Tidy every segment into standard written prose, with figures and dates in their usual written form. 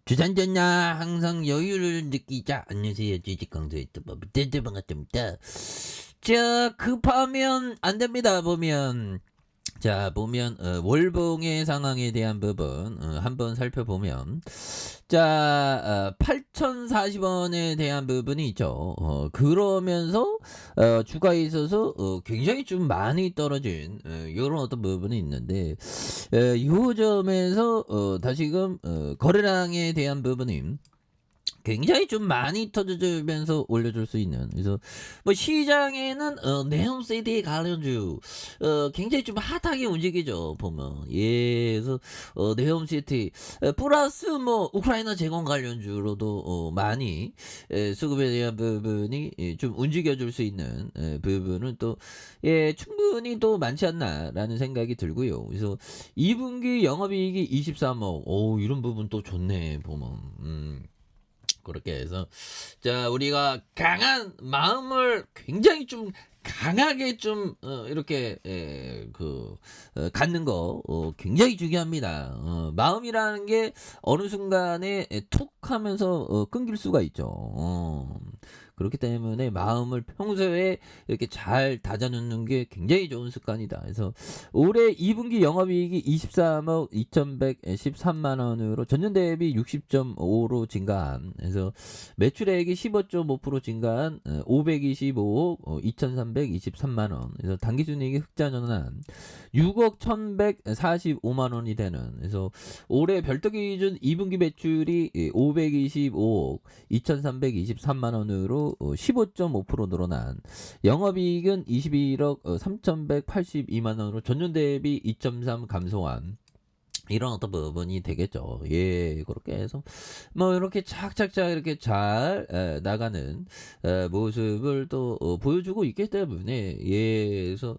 주산전나 항상 여유를 느끼자. 안녕하세요. 주식강도 유튜버 대대 반갑습니다. 자, 급하면 안 됩니다. 보면 월봉의 상황에 대한 부분 한번 살펴보면, 자, 8,040원에 대한 부분이 있죠. 그러면서 주가에 있어서 굉장히 좀 많이 떨어진 이런 어떤 부분이 있는데, 이 점에서 다시금 거래량에 대한 부분이 굉장히 좀 많이 터져주면서 올려줄 수 있는. 그래서 뭐 시장에는 네옴시티 관련주 굉장히 좀 핫하게 움직이죠 보면. 예, 그래서 네옴시티 플러스 뭐 우크라이나 재건 관련주로도 많이 수급에 대한 부분이 좀 움직여줄 수 있는 부분은 또 충분히 또 많지 않나라는 생각이 들고요. 그래서 2분기 영업이익이 23억, 오 이런 부분 또 좋네 보면. 그렇게 해서, 자, 우리가 강한 마음을 굉장히 좀 강하게 좀 이렇게 갖는 거 굉장히 중요합니다. 마음이라는 게 어느 순간에 툭 하면서 끊길 수가 있죠. 그렇기 때문에 마음을 평소에 이렇게 잘 다져놓는 게 굉장히 좋은 습관이다. 그래서 올해 2분기 영업이익이 23억 2,113만 원으로 전년 대비 60.5로 증가한. 그래서 매출액이 15.5% 증가한 525억 2,323만 원. 그래서 당기순이익이 흑자 전환 6억 1,145만 원이 되는. 그래서 올해 별도기 기준 2분기 매출이 525억 2,323만 원으로 15.5% 늘어난. 영업이익은 21억 3,182만 원으로 전년 대비 2.3 감소한. 이런 어떤 부분이 되겠죠. 예, 그렇게 해서 뭐 이렇게 착착착 이렇게 잘 나가는 모습을 또 보여주고 있기 때문에, 예, 그래서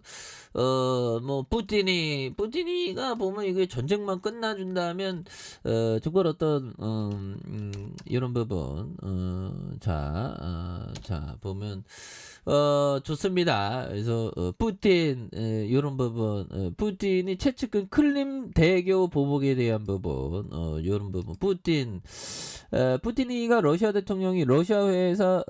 뭐 푸틴이가 보면 이게 전쟁만 끝나준다면 정말 어떤 이런 부분 자 보면 좋습니다. 그래서 푸틴 이런 부분 푸틴이 최측근 클림 대교 보복에 대한 부분 이런 부분 푸틴이가 러시아 대통령이 러시아 회사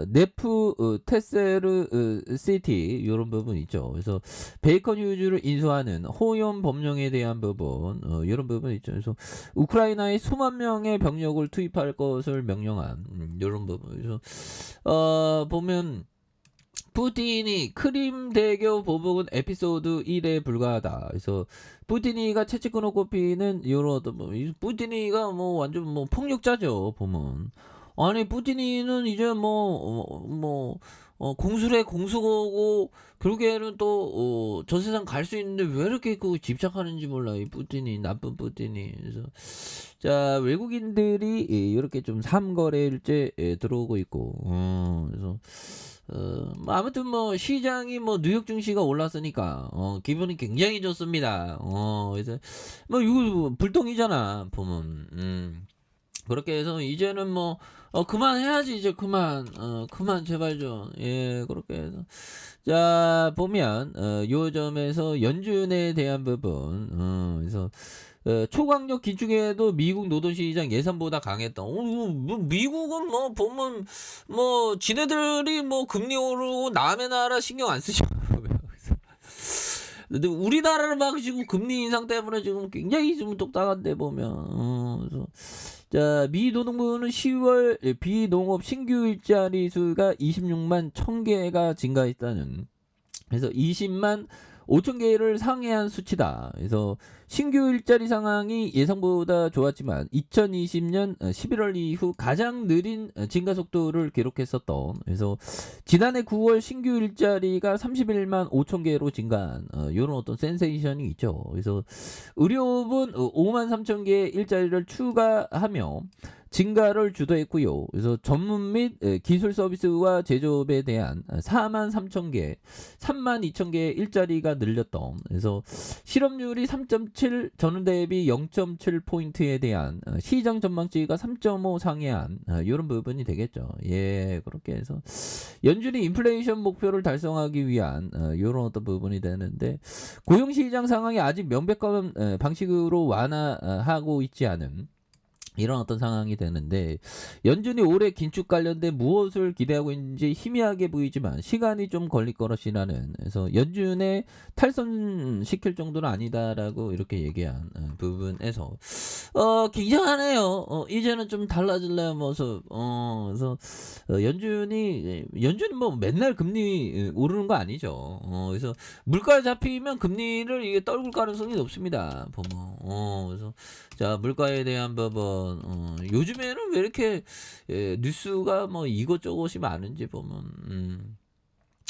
네프 테세르 시티 이런 부분 있죠. 그래서 베이컨 휴즈를 인수하는 호연 법령에 대한 부분 이런 부분 있죠. 그래서 우크라이나에 수만 명의 병력을 투입할 것을 명령한 이런 부분. 그래서 보면 푸틴이 크림 대교 보복은 에피소드 1에 불과하다. 그래서 푸틴이가 채찍근으로 꼽히는 이런 어떤 푸틴이가 뭐 완전 뭐 폭력자죠 보면. 아니 푸틴이는 이제 공수래 공수고 결국에는 또 저 세상 갈 수 있는데 왜 이렇게 그 집착하는지 몰라 이 푸틴이, 나쁜 푸틴이. 그래서 자, 외국인들이 이렇게 좀 삼거래일제 들어오고 있고 그래서 뭐 아무튼 뭐 시장이 뭐 뉴욕 증시가 올랐으니까 기분이 굉장히 좋습니다. 그래서 뭐 이거 불똥이잖아 보면. 그렇게 해서 이제는 뭐 그만해야지 이제 그만 제발 좀. 예, 그렇게 해서 자 보면 요 점에서 연준에 대한 부분 그래서 초강력 긴축에도 미국 노동시장 예상보다 강했다. 뭐 미국은 뭐 보면 뭐 지네들이 뭐 금리 오르고 남의 나라 신경 안 쓰죠. 근데 우리나라를 막 지금 금리 인상 때문에 지금 굉장히 좀 똑딱한데 보면. 그래서 자, 미 노동부는 10월 비농업 신규 일자리 수가 26만 1,000개가 증가했다는. 그래서 20만 5천 개를 상회한 수치다. 그래서 신규 일자리 상황이 예상보다 좋았지만 2020년 11월 이후 가장 느린 증가 속도를 기록했었던. 그래서 지난해 9월 신규 일자리가 31만 5천 개로 증가한 이런 어떤 센세이션이 있죠. 그래서 의료업은 5만 3천 개의 일자리를 추가하며 증가를 주도했고요. 그래서 전문 및 기술 서비스와 제조업에 대한 4만 3천 개, 3만 2천 개의 일자리가 늘렸던. 그래서 실업률이 3.7, 전년 대비 0.7포인트에 대한 시장 전망치가 3.5 상회한 이런 부분이 되겠죠. 예, 그렇게 해서 연준이 인플레이션 목표를 달성하기 위한 이런 어떤 부분이 되는데, 고용시장 상황이 아직 명백한 방식으로 완화하고 있지 않은. 이런 어떤 상황이 되는데 연준이 올해 긴축 관련된 무엇을 기대하고 있는지 희미하게 보이지만 시간이 좀 걸릴 것이라는 그래서 연준에 탈선시킬 정도는 아니다라고 이렇게 얘기한 부분에서 굉장하네요. 이제는 좀 달라질래 모습. 그래서 연준이 뭐 맨날 금리 오르는 거 아니죠. 그래서 물가 잡히면 금리를 이게 떨굴 가능성이 높습니다. 보면. 그래서 자 물가에 대한 부분 요즘에는 왜 이렇게 뉴스가 뭐 이것저것이 많은지 보면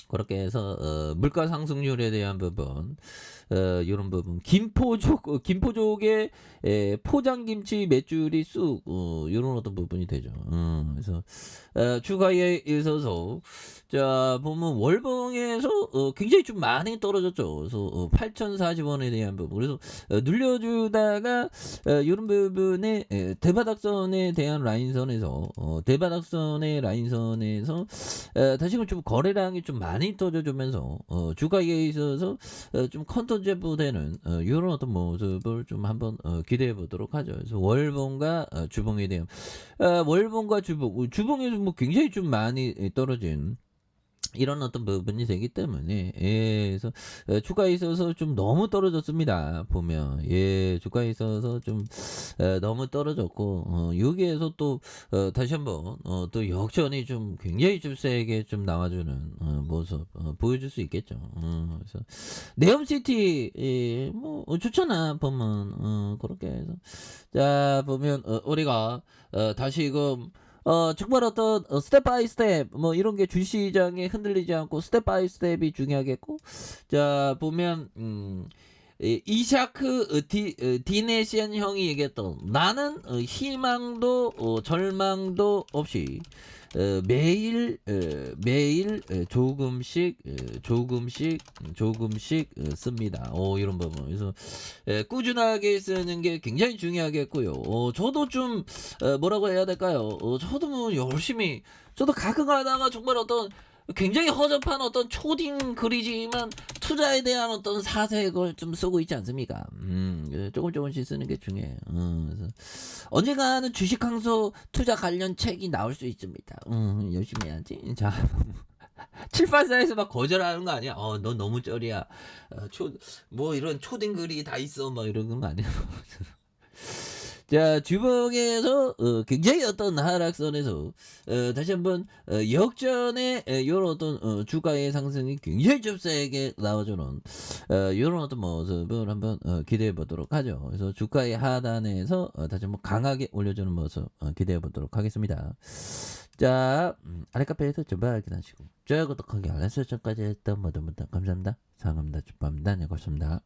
그렇게 해서 물가 상승률에 대한 부분 요런 부분 김포족의 포장김치 매출이 쑥 요런 어떤 부분이 되죠. 그래서 주가에 있어서 자 보면 월봉에서 굉장히 좀 많이 떨어졌죠. 그래서 8,040원에 대한 부분 그래서 눌려주다가 요런 부분에 대바닥선에 대한 라인선에서 대바닥선의 라인선에서 다시금 좀 거래량이 좀 많이 떨어져주면서 주가에 있어서 좀 컨트롤되는 이런 어떤 모습을 좀 한번 기대해 보도록 하죠. 그래서 월봉과 주봉에 대한 월봉과 주봉에서 뭐 굉장히 좀 많이 떨어진 이런 어떤 부분이 되기 때문에 그래서 주가에 있어서 좀 너무 떨어졌습니다. 보면 주가에 있어서 좀 너무 떨어졌고 여기에서 또 다시 한번 또 역전이 좀 굉장히 좀 세게 좀 나와주는 모습 보여줄 수 있겠죠. 그래서 네옴시티 뭐 좋잖아 보면 그렇게 해서 자 보면 우리가 다시금 정말 어떤 스텝 바이 스텝 뭐 이런 게 주시장에 흔들리지 않고 스텝 바이 스텝이 중요하겠고 자 보면 이샤크 디네시안 형이 얘기했던 나는 희망도 절망도 없이 매일 조금씩 씁니다. 이런 부분 그래서 꾸준하게 쓰는 게 굉장히 중요하겠고요. 저도 좀 뭐라고 해야 될까요? 저도 뭐 열심히 저도 가끔 가다가 정말 어떤 굉장히 허접한 어떤 초딩 글이지만 투자에 대한 어떤 사색을 좀 쓰고 있지 않습니까? 조금씩 쓰는 게 중요해요. 그래서 언젠가는 주식항소 투자 관련 책이 나올 수 있습니다. 열심히 해야지. 자, 784에서 막 거절하는 거 아니야? 너 너무 쩔이야. 뭐 이런 초딩 글이 다 있어. 막 이런 거 아니야? 자, 주봉에서 굉장히 어떤 하락선에서 다시 한번 역전의 이런 어떤 주가의 상승이 굉장히 좀 세게 나와주는 이런 어떤 모습을 한번 기대해 보도록 하죠. 그래서 주가의 하단에서 다시 한번 강하게 올려주는 모습 기대해 보도록 하겠습니다. 자, 아래 카페에서 전부 확인하시고 좋아요, 구독하기, 알람 설정까지 했던 모든 분들 감사합니다. 사랑합니다. 축복합니다. 네, 고맙습니다.